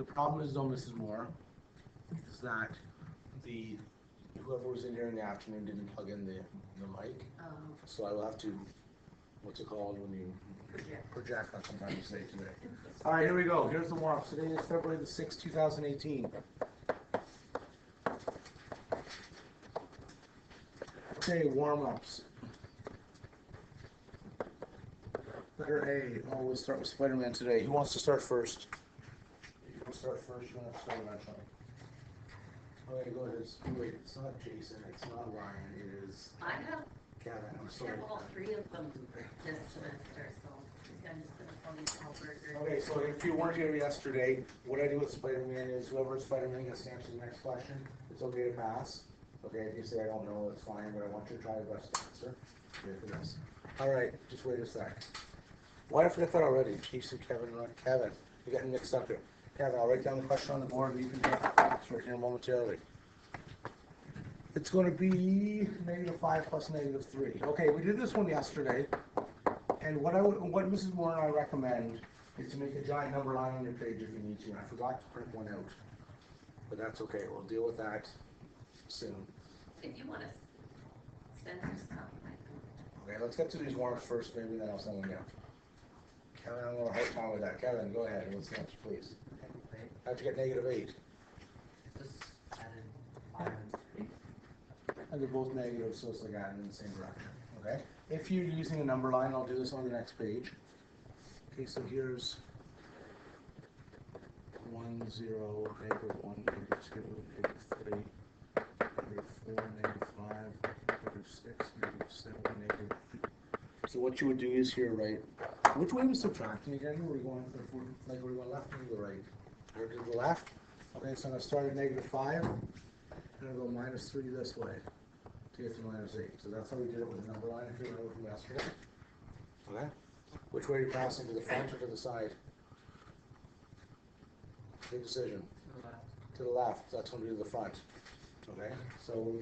The problem is, though, Mrs. Moore, is that whoever was in here in the afternoon didn't plug in the mic. So I will have to, what's it called when you project on sometimes you say today. All right, here we go. Here's the warm-up. Today is February the 6th, 2018. Okay, warm-ups. Letter A. We'll start with Spider-Man today. Who wants to start first? You want to start first? You want to start eventually? Okay, go ahead. Wait, it's not Jason. It's not Ryan. It is. I have. Kevin. I'm sorry. All three of them this semester, so I'm just going to call these all burgers. Okay, so if you weren't here yesterday, what I do with Spider-Man is whoever Spider-Man gets to answer the next question, it's okay to pass. Okay, if you say I don't know, it's fine, but I want you to try your best to answer. Okay, for this. All right, just wait a sec. Why did I forget that already? Chiefs and Kevin, Kevin, you're getting mixed up here. Kevin, I'll write down the question on the board and you can get right here momentarily. It's going to be -5 plus -3. Okay, we did this one yesterday, and what Mrs. Moore and I recommend is to make a giant number line on your page if you need to. And I forgot to print one out, but that's okay. We'll deal with that soon. If you want to send your stuff, okay, let's get to these warm-ups first, maybe then I'll send them down. Kevin, I'm going to have a hard time with that. Kevin, go ahead. What's next, please? How'd you get -8? Just added 5 and 3. And they're both negative, so it's like adding in the same direction. Okay? If you're using a number line, I'll do this on the next page. Okay, so here's 1, 0, -1, -2, -3, -4, -5, -6, -7, -8. So what you would do is here, right? Which way was subtracting again? Were we going left or to the right? Or to the left? Okay, so I'm going to start at -5, and I'll go -3 this way to get to -8. So that's how we did it with the number line, if you remember from yesterday. Okay? Which way are you passing, to the front or to the side? Big decision. To the left. To the left. That's going to be to the front. Okay? So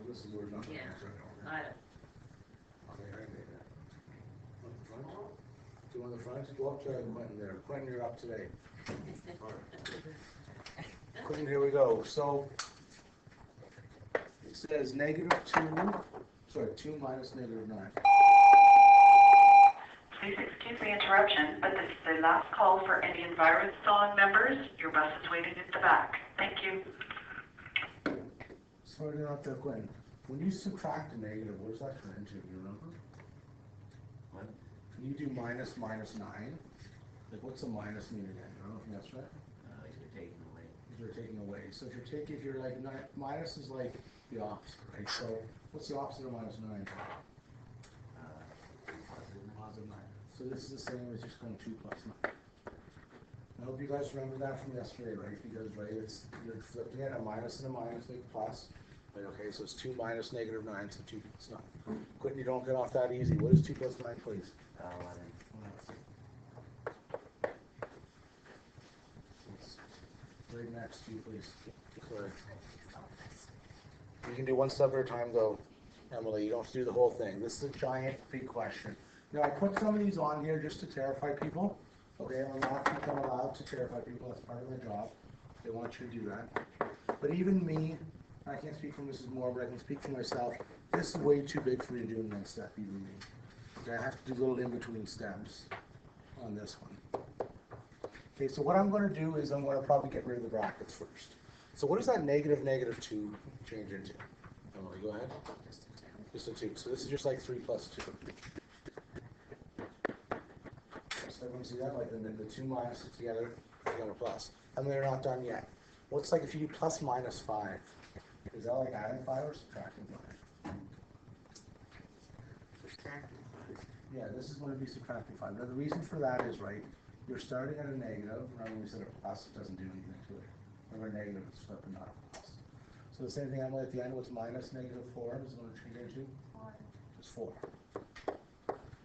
this is where we're not. yeah, I don't. Okay, right there. On the front? Do on the front? Go up to Quentin there. Quentin, you're up today. Quentin, here we go. So it says -2 minus -9. Please excuse the interruption, but this is the last call for any Environs Song members. Your bus is waiting at the back. Thank you. Sorry to interrupt there, Quentin. When you subtract a negative, what does that turn into? Do you remember? What? Can you do minus -9? Like, what's a minus mean again? I don't know if that's right. You're taking away. You're taking away. So if you're like minus is like the opposite, right? So what's the opposite of -9? Positive 9. So this is the same as just going 2 plus 9. I hope you guys remember that from yesterday, right? Because you're flipping it, a minus and a minus, make a plus. Right, okay, so it's 2 minus -9, so 2 plus 9. Quentin, you don't get off that easy. What is 2 plus 9, please? 11. Right next to you, please. Sorry. You can do one step at a time, though, Emily. You don't have to do the whole thing. This is a giant, big question. Now, I put some of these on here just to terrify people. Okay, I'm allowed to terrify people. That's part of my job. They want you to do that. But even me, I can't speak for Mrs. Moore, but I can speak for myself. This is way too big for me to do in one step, even me. Okay, I have to do little in-between steps on this one. Okay, so what I'm going to do is I'm going to probably get rid of the brackets first. So what does that -2 change into? Emily, go ahead. Just a 2. So this is just like 3 plus 2. So everyone see that? Like the 2 minuses together, together plus. And they're not done yet. What's like if you do plus -5? Is that like adding 5 or subtracting 5? Subtracting 5. Yeah, this is going to be subtracting 5. Now the reason for that is, right, you're starting at a negative. Remember when we said a plus, it doesn't do anything to it. Remember, a negative is flipping, not a plus. So the same thing, Emily, at the end was minus -4 is going to change into? 4. Just 4.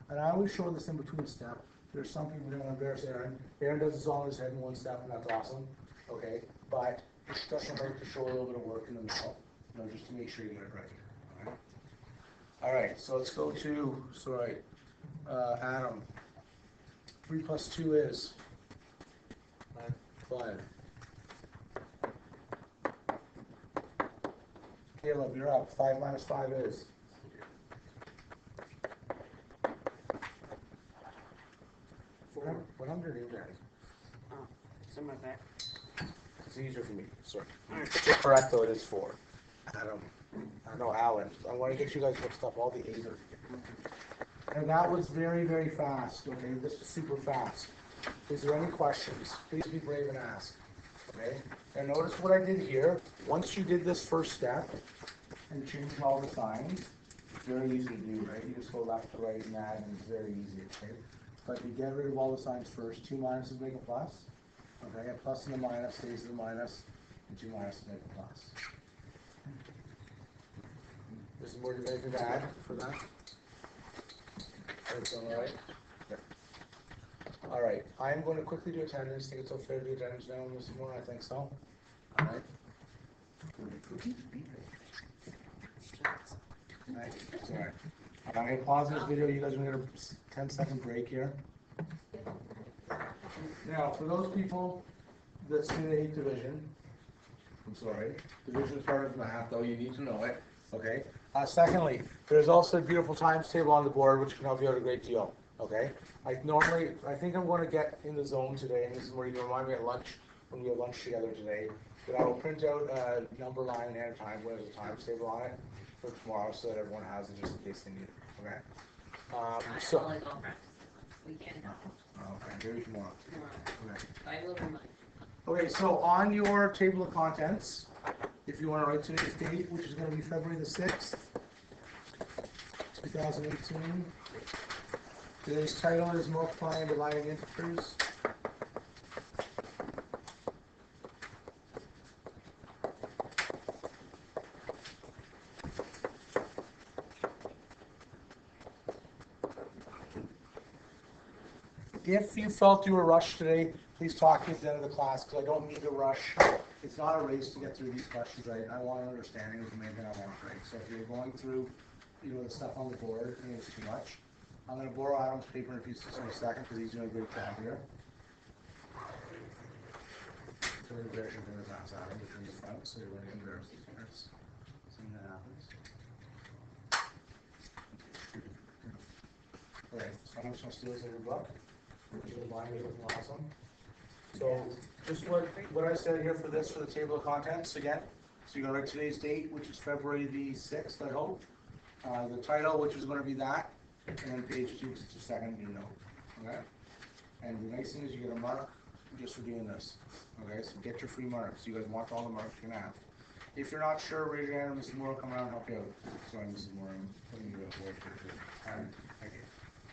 And I always show this in between step. There's some people who don't embarrass Aaron. Aaron does this all in his head in one step, and that's awesome. Okay, but it doesn't hurt to show a little bit of work in the middle, just to make sure you get it right. All right, so let's go to, Adam. 3 plus 2 is? 5. 5. Caleb, you're up. 5 minus 5 is? What I'm gonna do, Daddy? Oh, somewhere back. It's easier for me, sorry. You're correct though, it is 4. Adam, I know Alan, I want to get you guys mixed up, all the A's are. And that was very, very fast, okay, this was super fast. Is there any questions? Please be brave and ask, okay? And notice what I did here, once you did this first step, and change all the signs, it's very easy to do, right? You just go left to right and add, and it's very easy, okay? But you get rid of all the signs first, 2 minuses make a plus, okay? A plus and a minus stays the minus, and 2 minuses make a plus. Is there more to anything to add for that? That's all right? Okay. All right, I'm going to quickly do attendance. Think it's fair to do attendance now, Mr. Moore? I think so. All right. Right, it's all right. I'm going to pause this video. You guys are going to get a 10-second break here. Now, for those people that see the 8th division, I'm sorry, division is part of math, though you need to know it. Okay. Secondly, there's also a beautiful times table on the board which can help you out a great deal. Okay. I think I'm going to get in the zone today, and this is where you remind me at lunch when we have lunch together today. But I will print out a number line and a time where there's a times table on it for tomorrow, so that everyone has it just in case they need it. Okay. So. Volleyball practice this weekend. Okay. Maybe tomorrow. Okay. I will remind. Okay, so on your table of contents, if you want to write today's date, which is going to be February the 6th, 2018. Today's title is Multiplying and Dividing Integers. If you felt you were rushed today, please talk to me at the end of the class, because I don't need to rush. It's not a race to get through these questions, right? I want an understanding is the main thing I want, right? So if you're going through, the stuff on the board and it's too much, I'm going to borrow Adam's paper and pieces in a second, because he's doing a great job here. So we're embarrassing from the class, Adam, between the front, so you're going to embarrass these parents. Seeing that happens. Okay, so I'm just going to steal this in your book. You're buying it looking awesome. So just what I said here for the table of contents again. So you're going to write today's date, which is February the 6th, I hope. The title, which is going to be that, and then page 2, just a second, okay? And the nice thing is you get a mark just for doing this, okay? So get your free marks. You guys want all the marks you can have. If you're not sure, raise your hand, and Mrs. Moore will come around and help you out. Sorry, Mrs. Moore, I'm putting you at work here. Thank you.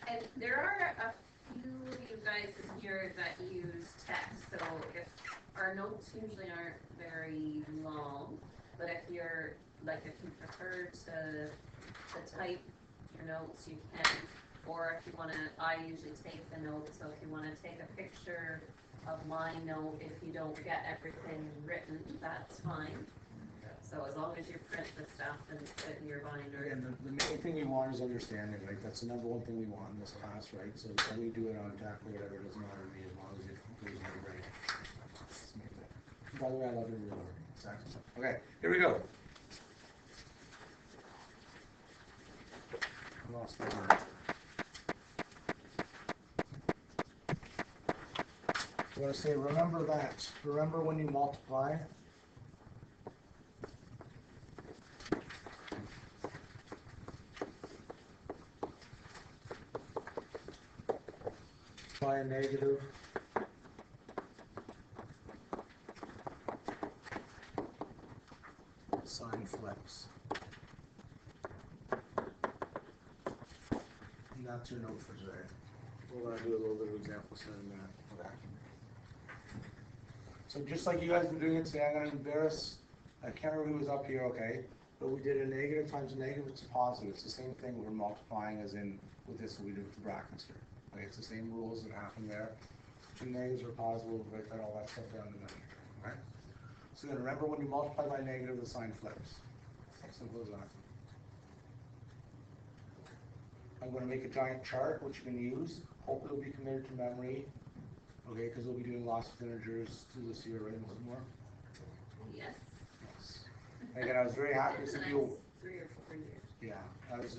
And there are a few of you guys here that use text, so if our notes usually aren't very long, but if you prefer to type your notes, you can, or if you want to, I usually take the notes, so if you want to take a picture of my note, if you don't get everything written, that's fine. So as long as you print the stuff and put in your binder. And the main thing we want is understanding, right? That's the number one thing we want in this class, right? So when we do it on deck or whatever, it doesn't matter to me as long as it goes in the right. By the way, I love your ruler. Exactly. Okay, here we go. I lost my word. I'm going to say, remember that. Remember when you multiply. By a negative. Sign flips. And that's your note for today. We're going to do a little bit of example setting that. Okay. So just like you guys have been doing it today, I'm going to embarrass, I can't remember who was up here, okay, but we did a negative times a negative, it's a positive. It's the same thing we're multiplying as in with this we do with the brackets here. Okay, it's the same rules that happen there. Two negatives are positive, we'll write that all that stuff down in the middle. Okay? So then remember when you multiply by negative, the sign flips. Simple as that. I'm going to make a giant chart which you can use. Hope it'll be committed to memory. Okay, because we'll be doing lots of integers through this year, right, Mrs. Moore? Yes. Yes. And again, I was very happy to see you. 3 or 4 years. Yeah, I was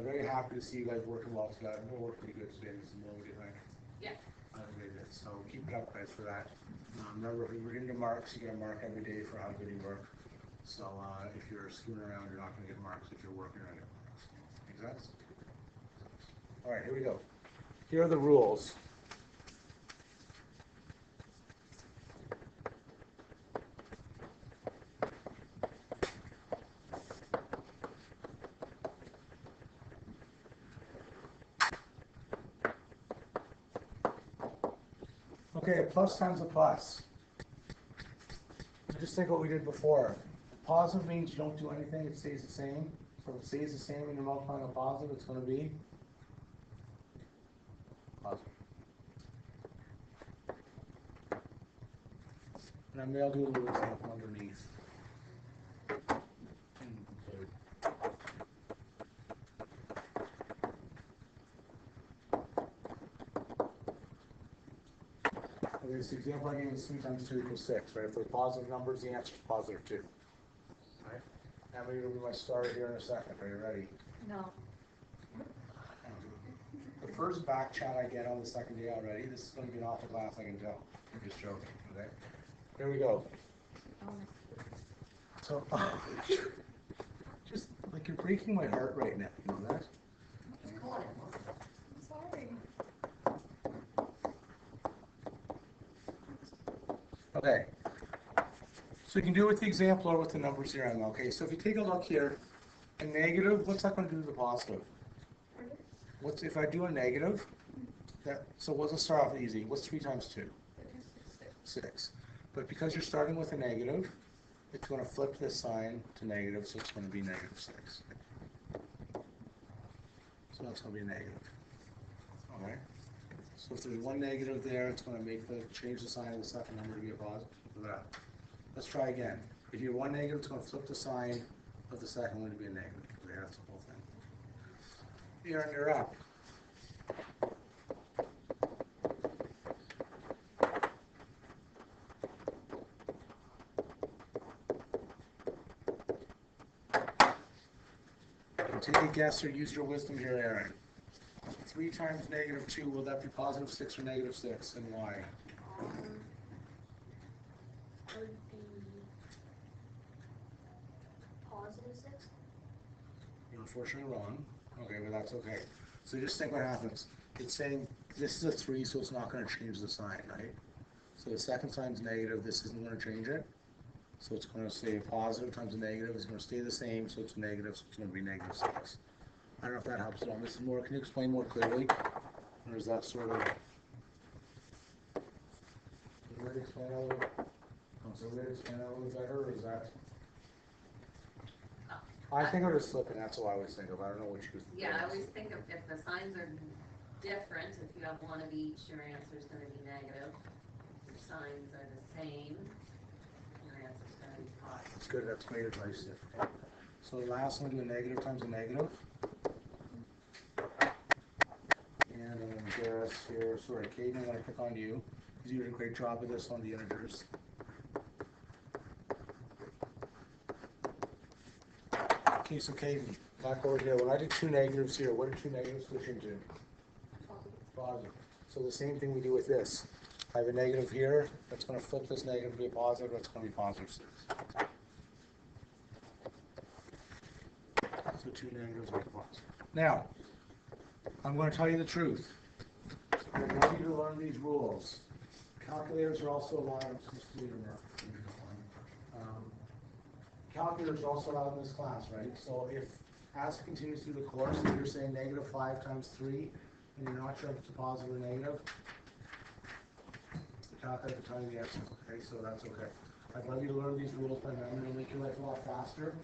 very happy to see you guys working well together. We worked pretty good today, Mrs. Moore, we did, right? Yeah. I think they did. So keep it up, guys, for that. Remember, if we're getting marks, you get a mark every day for how good you work. So if you're screwing around, you're not going to get marks. If you're working, you're going to get marks. Make sense? All right, here we go. Here are the rules. Okay, a plus times a plus. Just think what we did before. Positive means you don't do anything, it stays the same. So if it stays the same when you're multiplying a positive, it's going to be positive. And I may I'll do a little example underneath. Okay, this example I gave is 3 times 2 equals 6, right? If they're positive numbers, the answer is positive 2. Right? And we're going to be my starter here in a second. Are you ready? No. The first back chat I get on the second day already, this is going to be an awful class, I can tell. I'm just joking, okay? Here we go. So, just like you're breaking my heart right now, you know that? I'm sorry. Okay. So you can do it with the example or with the numbers here, Emma. Okay, so if you take a look here, a negative, what's that going to do to the positive? What's if I do a negative? So let's start off easy. What's 3 times 2? 6. But because you're starting with a negative, it's going to flip this sign to negative, so it's going to be negative 6. So that's going to be a negative. Okay. So if there's one negative there, it's going to change the sign of the second number to be a positive. Look at that. Let's try again. If you have one negative, it's going to flip the sign of the second one to be a negative. Okay, that's the whole thing. You're up. Take a guess or use your wisdom here, Aaron. 3 times negative 2, will that be positive 6 or negative 6, and why? Would be positive 6. You're unfortunately wrong. Okay, but that's okay. So just think what happens. It's saying this is a 3, so it's not going to change the sign, right? So the second sign's negative, this isn't going to change it. So it's going to say a positive times a negative is going to stay the same, so it's negative, so it's going to be negative 6. I don't know if that helps at all. Mrs. Moore, can you explain more clearly? Or is that sort of... Can you really explain that a little bit? So we explain that a little better, or is that... I think I'll just slip it, that's all I always think of. I don't know what you... Yeah, I always think of if the signs are different, if you have one of each, your answer is going to be negative. If the signs are the same, your answer is going to be positive. That's good, that's great advice there. So the last one, do a negative times a negative. And I'm going to guess here, sorry, Katie, I'm going to pick on you, because you did a great job of this on the integers. Okay, so Katie, back over here. When I did 2 negatives here, what did 2 negatives switch into? Positive. So the same thing we do with this. I have a negative here, that's going to flip this negative to be a positive, that's going to be positive 6. So 2 negatives make a positive. Now, I'm going to tell you the truth. I want you to learn these rules. Calculators are also allowed. Calculators are also allowed in this class, right? So if, as it continues through the course, if you're saying negative 5 times 3, and you're not sure if it's a positive or negative, the calculator will tell you the answer. Okay, so that's okay. I'd love you to learn these rules by memory. It'll make your life a lot faster.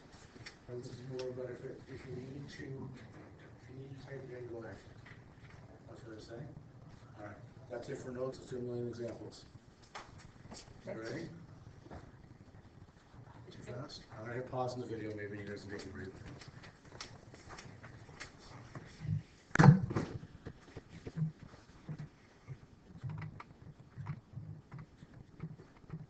And this is more, but if you need to type it in, go ahead. That's what I say. All right. That's it for notes. Let's do a million examples. You ready? Too fast? I'm going to hit pause in the video. Maybe you guys can take a breather.